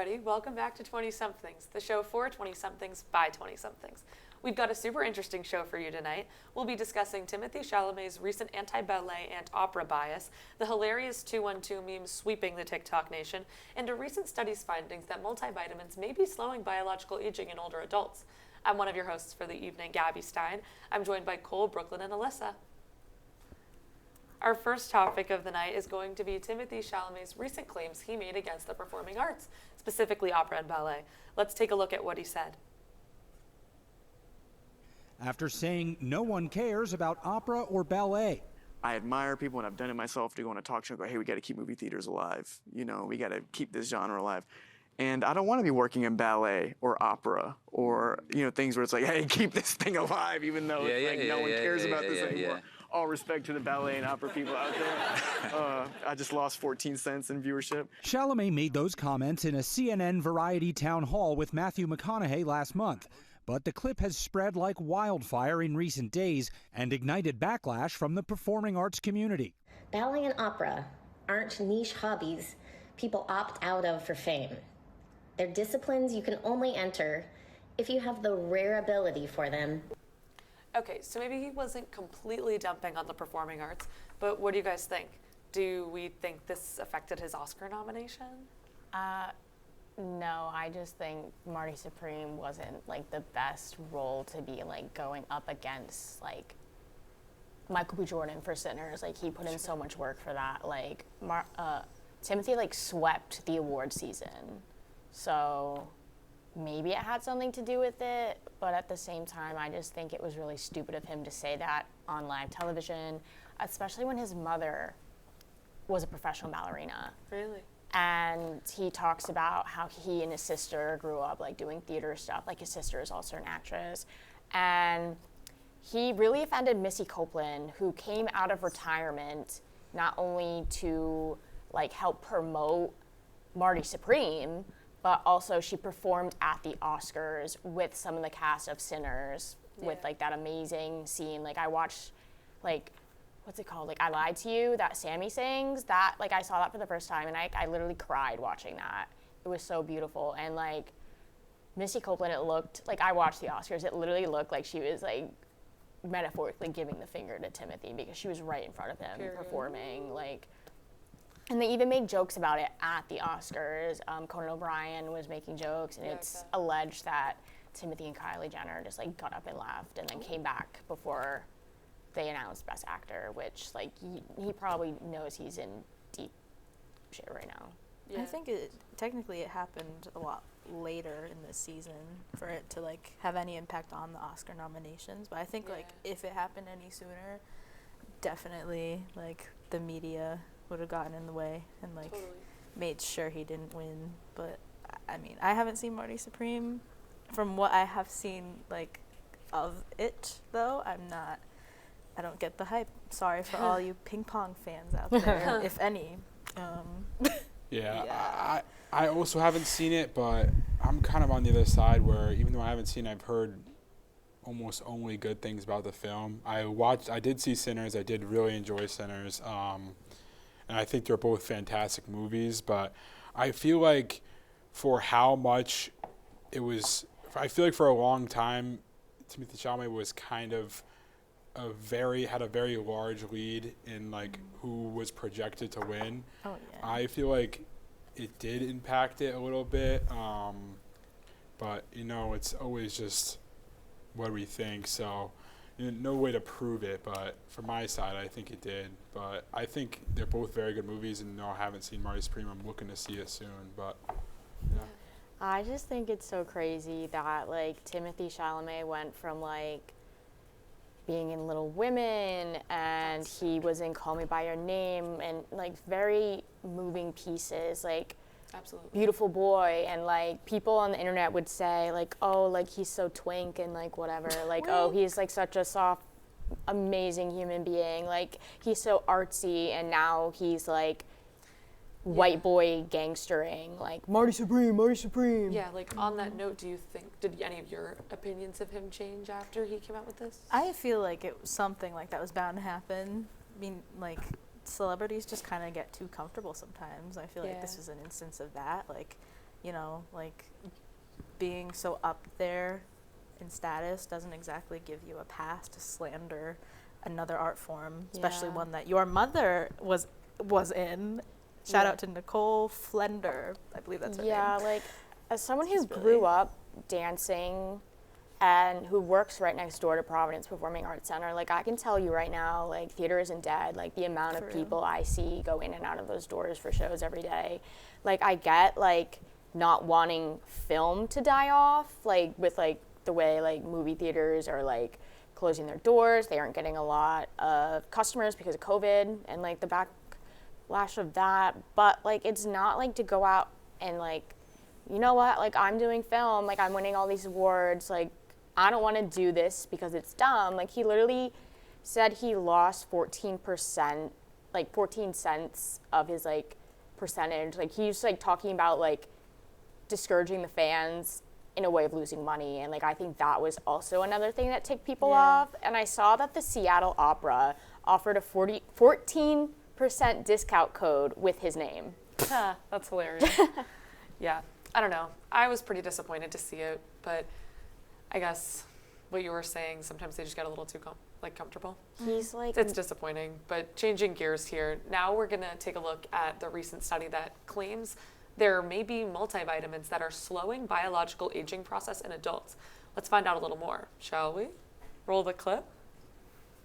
everybody. Welcome back to 20-somethings, the show for 20-somethings by 20-somethings. We've got a super interesting show for you tonight. We'll be discussing Timothee Chalamet's recent anti-ballet and opera bias, the hilarious 212 memes sweeping the TikTok nation, and a recent study's findings that multivitamins may be slowing biological aging in older adults. I'm one of your hosts for the evening, Gabby Stein. I'm joined by Cole, Brooklyn, and Alyssa. Our first topic of the night is going to be Timothee Chalamet's recent claims he made against the performing arts, specifically opera and ballet. Let's take a look at what he said. After saying no one cares about opera or ballet. I admire people, and I've done it myself, to go on a talk show and go, hey, we got to keep movie theaters alive. You know, we got to keep this genre alive. And I don't want to be working in ballet or opera or, you know, things where it's like, hey, keep this thing alive, even though no one cares about this anymore. All respect to the ballet and opera people out there. I just lost 14 cents in viewership. Chalamet made those comments in a CNN Variety town hall with Matthew McConaughey last month. But the clip has spread like wildfire in recent days and ignited backlash from the performing arts community. Ballet and opera aren't niche hobbies people opt out of for fame. They're disciplines you can only enter if you have the rare ability for them. Okay, so maybe he wasn't completely dumping on the performing arts, but what do you guys think? Do we think this affected his Oscar nomination? No, I just think Marty Supreme wasn't like the best role to be like going up against like Michael B. Jordan for Sinners. Like he put in so much work for that. Like Timothee like swept the award season, so maybe it had something to do with it. But at the same time, I just think it was really stupid of him to say that on live television, especially when his mother was a professional ballerina. Really? And he talks about how he and his sister grew up like doing theater stuff. Like his sister is also an actress. And he really offended Missy Copeland, who came out of retirement not only to like help promote Marty Supreme, but also she performed at the Oscars with some of the cast of Sinners with like that amazing scene. Like I watched like, what's it called? Like I Lied to You, that Sammy sings, that like I saw that for the first time and I literally cried watching that. It was so beautiful. And like Missy Copeland, it looked like I watched the Oscars, it literally looked like she was like metaphorically giving the finger to Timothee because she was right in front of him performing like, and they even made jokes about it at the Oscars. Conan O'Brien was making jokes and it's alleged that Timothee and Kylie Jenner just like got up and left and then came back before they announced Best Actor, which like he probably knows he's in deep shit right now. Yeah. I think technically it happened a lot later in this season for it to like have any impact on the Oscar nominations. But I think like if it happened any sooner, definitely like the media would have gotten in the way and like made sure he didn't win. But I mean, I haven't seen Marty Supreme. From what I have seen like of it though, I don't get the hype. Sorry for all you ping pong fans out there, if any. I also haven't seen it, but I'm kind of on the other side where even though I haven't seen it, I've heard almost only good things about the film. I did see Sinners. I did really enjoy Sinners. And I think they're both fantastic movies, but I feel like for how much it was, I feel like for a long time, Timothee Chalamet was kind of had a very large lead in like who was projected to win. Oh yeah. I feel like it did impact it a little bit, but you know it's always just what we think. So no way to prove it, but from my side, I think it did. But I think they're both very good movies, and no, I haven't seen Marty Supreme. I'm looking to see it soon, but yeah. I just think it's so crazy that like Timothee Chalamet went from like being in Little Women and he was in Call Me By Your Name and like very moving pieces, like Beautiful Boy, and like people on the internet would say like, oh, like he's so twink and like whatever, like oh, he's like such a soft, amazing human being, like he's so artsy, and now he's like white boy gangstering, like Marty Supreme. Yeah, like on that note, did any of your opinions of him change after he came out with this? I feel like it was something like that was bound to happen. I mean, like celebrities just kind of get too comfortable sometimes. I feel like this was an instance of that. Like you know, like being so up there in status doesn't exactly give you a pass to slander another art form, especially one that your mother was in. Shout out to Nicole Flender, I believe that's her name. Yeah, like as someone who grew up dancing and who works right next door to Providence Performing Arts Center, like I can tell you right now, like theater isn't dead. Like the amount of people I see go in and out of those doors for shows every day. Like I get like not wanting film to die off, like with like the way like movie theaters are like closing their doors. They aren't getting a lot of customers because of COVID and like the backlash of that. But like it's not like to go out and like, you know what, like I'm doing film, like I'm winning all these awards, like I don't want to do this because it's dumb. Like he literally said he lost 14%, like 14 cents of his like percentage. Like he's like talking about like discouraging the fans in a way of losing money. And like I think that was also another thing that ticked people off. And I saw that the Seattle Opera offered a 14% discount code with his name. That's hilarious. Yeah, I don't know. I was pretty disappointed to see it, but I guess what you were saying, sometimes they just get a little too comfortable. He's like, It's disappointing, but changing gears here. Now we're gonna take a look at the recent study that claims there may be multivitamins that are slowing biological aging process in adults. Let's find out a little more, shall we? Roll the clip.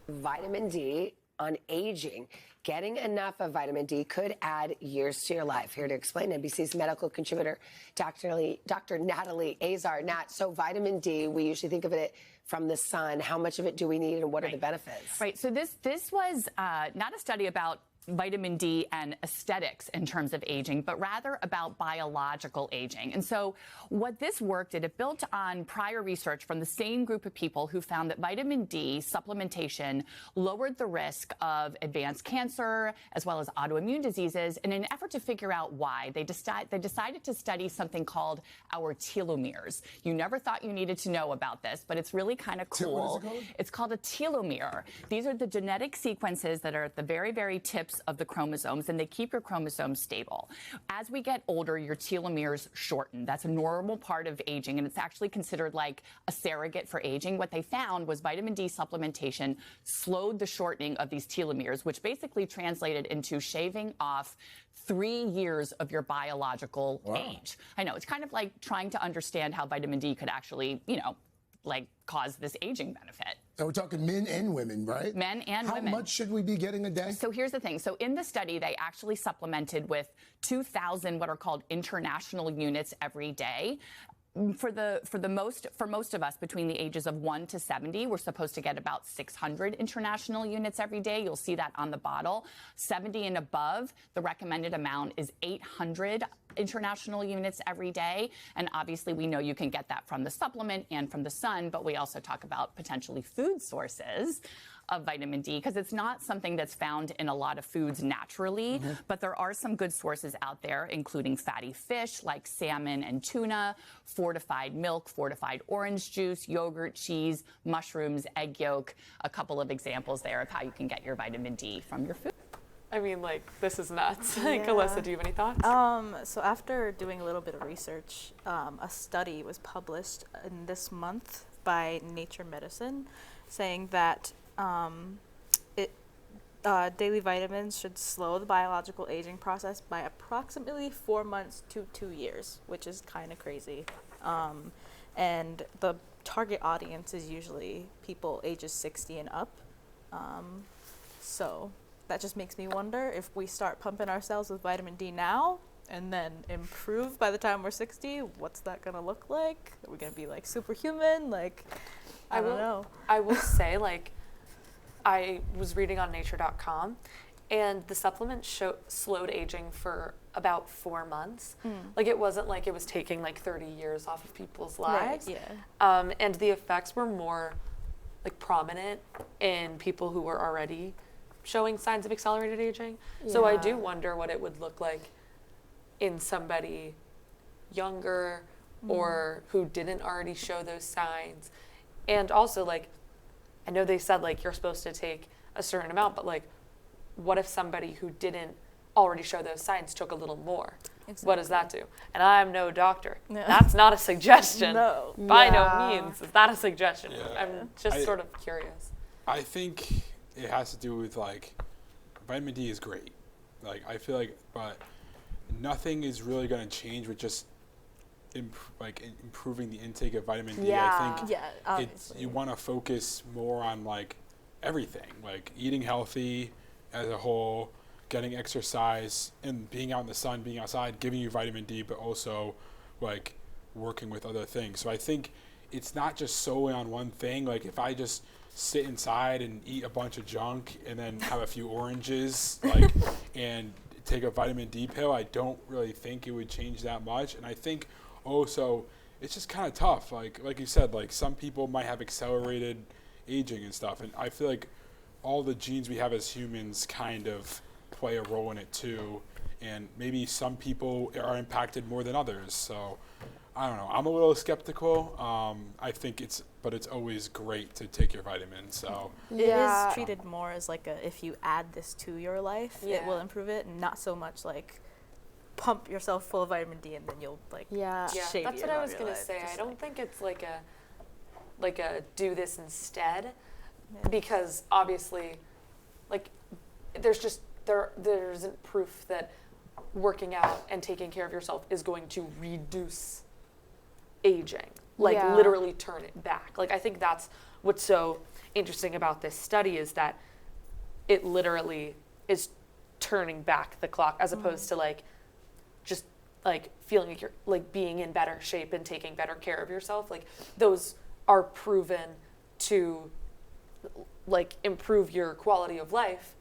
Vitamin D on aging. Getting enough of vitamin D could add years to your life. Here to explain, NBC's medical contributor, Dr. Natalie Azar. Nat, so vitamin D, we usually think of it from the sun. How much of it do we need and what are the benefits? Right, so this was not a study about vitamin D and aesthetics in terms of aging, but rather about biological aging. And so what this work did, it built on prior research from the same group of people who found that vitamin D supplementation lowered the risk of advanced cancer as well as autoimmune diseases. In an effort to figure out why, they decided to study something called our telomeres. You never thought you needed to know about this, but it's really kind of cool. What is it called? It's called a telomere. These are the genetic sequences that are at the very, very tips of the chromosomes, and they keep your chromosomes stable. As we get older, your telomeres shorten. That's a normal part of aging, and it's actually considered like a surrogate for aging. What they found was vitamin D supplementation slowed the shortening of these telomeres, which basically translated into shaving off 3 years of your biological age. I know, it's kind of like trying to understand how vitamin D could actually, you know, like cause this aging benefit. So we're talking men and women, right? Men and women. How much should we be getting a day? So here's the thing. So in the study, they actually supplemented with 2,000 what are called international units every day. For most of us between the ages of 1 to 70, we're supposed to get about 600 international units every day. You'll see that on the bottle. 70 and above, the recommended amount is 800 international units every day. And obviously we know you can get that from the supplement and from the sun, but we also talk about potentially food sources of vitamin D because it's not something that's found in a lot of foods naturally, but there are some good sources out there, including fatty fish like salmon and tuna, fortified milk, fortified orange juice, yogurt, cheese, mushrooms, egg yolk, a couple of examples there of how you can get your vitamin D from your food. I mean, like, this is nuts. Like, Alyssa, do you have any thoughts? So after doing a little bit of research, a study was published in this month by Nature Medicine saying that daily vitamins should slow the biological aging process by approximately 4 months to 2 years, which is kind of crazy. And the target audience is usually people ages 60 and up. So that just makes me wonder if we start pumping ourselves with vitamin D now and then improve by the time we're 60, what's that going to look like? Are we going to be like superhuman? Like, I don't know. I will say, like, I was reading on nature.com and the supplement slowed aging for about 4 months. Like, it wasn't like it was taking like 30 years off of people's lives. Right, yeah. And the effects were more like prominent in people who were already showing signs of accelerated aging. So I do wonder what it would look like in somebody younger or who didn't already show those signs. And also, like, I know they said like you're supposed to take a certain amount, but like what if somebody who didn't already show those signs took a little more. Exactly. What does that do? And I'm no doctor. No. That's not a suggestion. No. By no means is that a suggestion. Yeah. I'm just sort of curious. I think it has to do with like vitamin D is great. Like I feel like, but nothing is really going to change with just improving the intake of vitamin D. I think you want to focus more on like everything, like eating healthy as a whole, getting exercise, and being out in the sun, being outside, giving you vitamin D, but also like working with other things. So I think it's not just solely on one thing. Like if I just sit inside and eat a bunch of junk and then have a few oranges, like, and take a vitamin D pill, I don't really think it would change that much. And I think also it's just kind of tough. Like you said, like some people might have accelerated aging and stuff. And I feel like all the genes we have as humans kind of play a role in it too, and maybe some people are impacted more than others. So I don't know. I'm a little skeptical. I think it's always great to take your vitamins. So it is treated more as like if you add this to your life, it will improve it, and not so much like pump yourself full of vitamin D and then you'll like shave. That's what I was gonna say. I don't think it's like a do this instead, because obviously, like there isn't proof that working out and taking care of yourself is going to reduce aging, like literally turn it back. Like I think that's what's so interesting about this study, is that it literally is turning back the clock, as opposed to like just like feeling like you're like being in better shape and taking better care of yourself. Like those are proven to like improve your quality of life,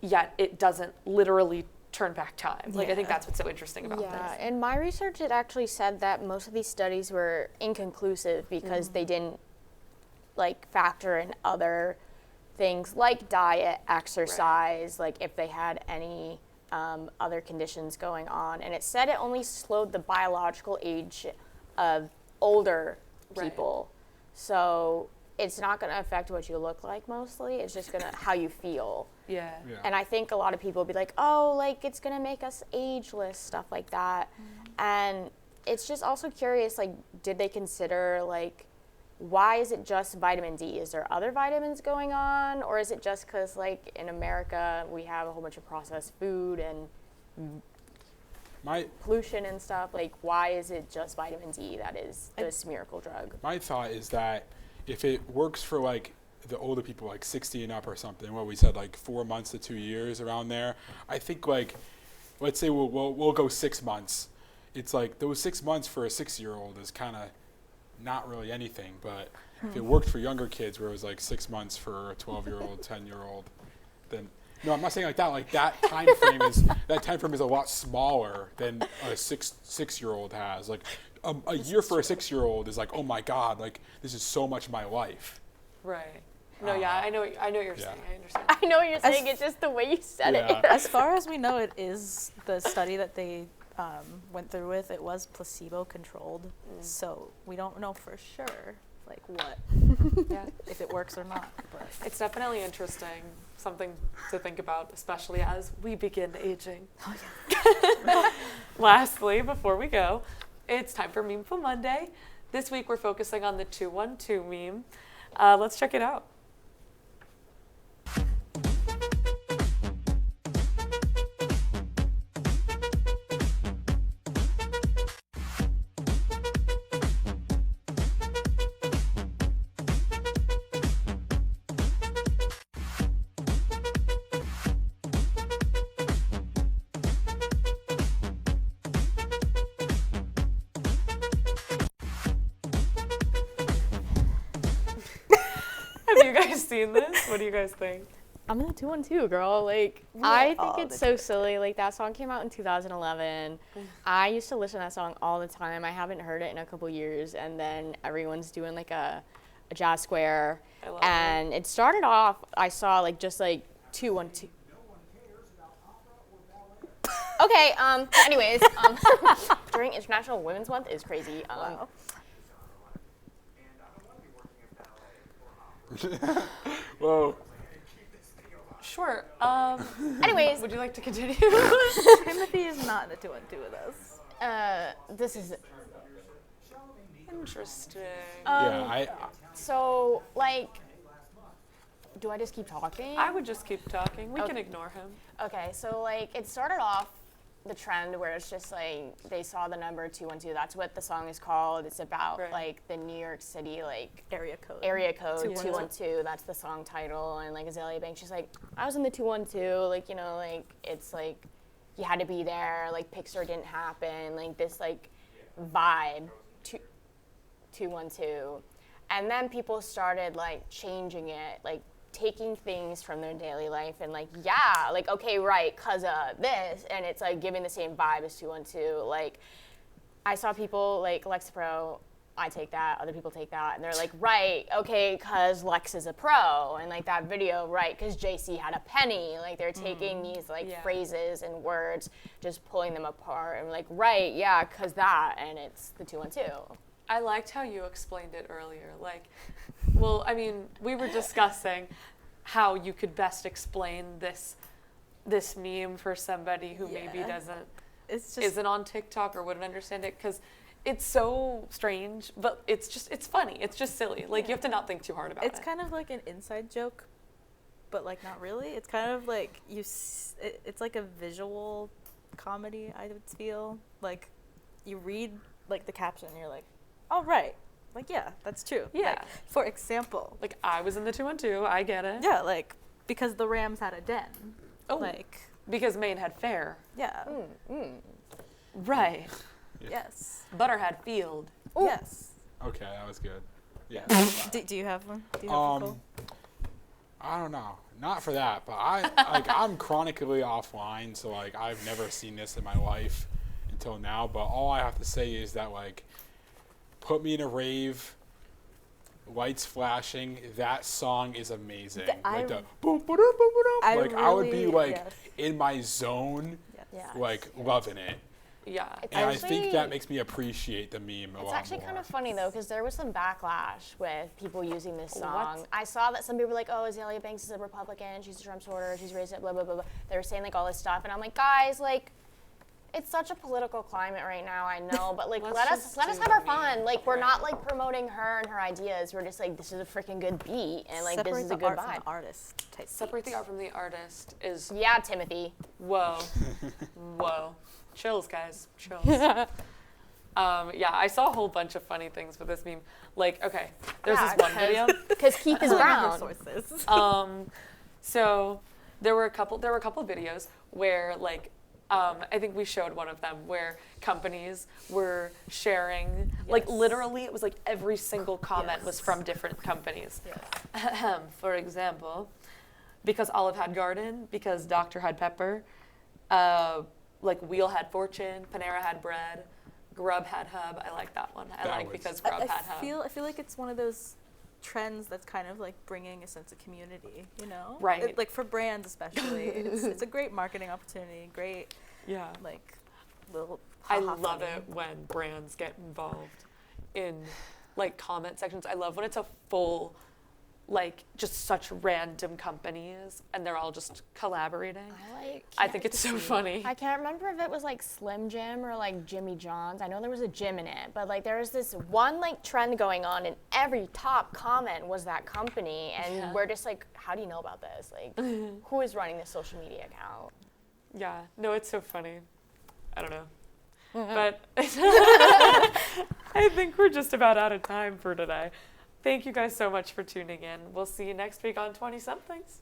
yet it doesn't literally turn back time. Like I think that's what's so interesting about this. Yeah, in my research it actually said that most of these studies were inconclusive because they didn't like factor in other things like diet, exercise, like if they had any other conditions going on. And it said it only slowed the biological age of older people. So it's not going to affect what you look like mostly. It's just going to how you feel. Yeah. And I think a lot of people will be like, oh, like it's going to make us ageless, stuff like that. And it's just also curious, like, did they consider, like, why is it just vitamin D? Is there other vitamins going on? Or is it just because, like, in America, we have a whole bunch of processed food and pollution and stuff? Like, why is it just vitamin D that is this miracle drug? My thought is that if it works for, like, the older people, like 60 and up or something, what we said, like 4 months to 2 years, around there, I think, like, let's say we'll go 6 months. It's like those 6 months for a 6-year-old is kind of not really anything, but if it worked for younger kids where it was like 6 months for a 12-year-old, 10-year-old, then no, I'm not saying like that. Like that time frame is a lot smaller than a six-year-old has. Like a year for a 6-year-old is like, oh my God, like this is so much of my life. Right. No, I know what you're saying. I understand. I know what you're saying. It's just the way you said it. As far as we know, it is the study that they went through with. It was placebo-controlled, so we don't know for sure, like what, if it works or not. But it's definitely interesting, something to think about, especially as we begin aging. Oh yeah. Lastly, before we go, it's time for Memeful Monday. This week we're focusing on the 212 meme. Let's check it out. Have you guys seen this? What do you guys think? I'm in the 212, girl. Like, I think it's so silly. Like, that song came out in 2011. I used to listen to that song all the time. I haven't heard it in a couple years, and then everyone's doing like a jazz square. I love and it started off, I saw like just like 212. Okay, anyways, during International Women's Month is crazy. Wow. Whoa. Sure. Anyways. Would you like to continue? Timothy is not in the 2-on-2 with us. This is Interesting. Yeah, so like. Do I just keep talking? I would just keep talking. We can ignore him. Okay, so like it started off the trend where it's just like they saw the number 212. That's what the song is called. It's about like the New York City like area code 212. That's the song title. And like Azalea Banks, she's like, I was in the 212. Like, you know, like it's like you had to be there. Like Pixar didn't happen. Like this like vibe 212. And then people started like changing it, like taking things from their daily life and like, yeah, like, okay, right, cause of this, and it's like giving the same vibe as 212. Like, I saw people like Lexapro, I take that, other people take that, and they're like, right, okay, cause Lex is a pro, and like that video, right, cause JC had a penny. Like they're taking these like phrases and words, just pulling them apart, and like, right, yeah, cause that, and it's the 212. I liked how you explained it earlier. Like, well, I mean, we were discussing how you could best explain this meme for somebody who maybe isn't on TikTok or wouldn't understand it, because it's so strange, but it's funny. It's just silly. Like, you have to not think too hard about it. It's kind of like an inside joke, but like not really. It's kind of like it's like a visual comedy, I would feel. Like, you read like the caption and you're like, oh, right. Like, yeah, that's true. Yeah. Like, for example. Like, I was in the 212. I get it. Yeah, like, because the Rams had a den. Oh. Like. Because Maine had fair. Yeah. Right. Yes. Butter had field. Ooh. Yes. Okay, that was good. Yeah. Do you have one? Do you have one? I don't know. Not for that, but I'm chronically offline, so like I've never seen this in my life until now. But all I have to say is that like, put me in a rave, lights flashing. That song is amazing. Like the boom, boom, boom, boom, boom. Like I would be like in my zone, like loving it. Yeah. And I think that makes me appreciate the meme a lot more. It's actually kind of funny though, because there was some backlash with people using this song. What? I saw that some people were like, oh, Azalea Banks is a Republican, she's a Trump supporter, she's raised it, blah, blah, blah, blah. They were saying like all this stuff, and I'm like, guys, like, it's such a political climate right now, I know, but like let us have our fun. Like, we're not like promoting her and her ideas. We're just like, this is a freaking good beat, and like this is a good vibe. Separate the art from the artist is. Yeah, Timothy. Whoa, whoa, chills, guys, chills. Yeah, I saw a whole bunch of funny things with this meme. Like, okay, there's this one video. Because Keith is brown. So there were a couple of videos where like. I think we showed one of them where companies were sharing, like literally it was like every single comment was from different companies. Yes. For example, because Olive had garden, because Dr. had pepper, like Wheel had fortune, Panera had bread, Grub had hub. I like that one. Because Grub had hub. I feel like it's one of those trends that's kind of like bringing a sense of community, you know? Right. Like for brands especially. it's a great marketing opportunity, great, like, little I love it when brands get involved in like comment sections. I love when it's a full, like, just such random companies and they're all just collaborating. I think it's so funny. I can't remember if it was like Slim Jim or like Jimmy John's. I know there was a gym in it, but like there was this one like trend going on, and every top comment was that company, and we're just like, how do you know about this? Like, who is running this social media account? Yeah, no, it's so funny. I don't know. But I think we're just about out of time for today. Thank you guys so much for tuning in. We'll see you next week on 20 Somethings.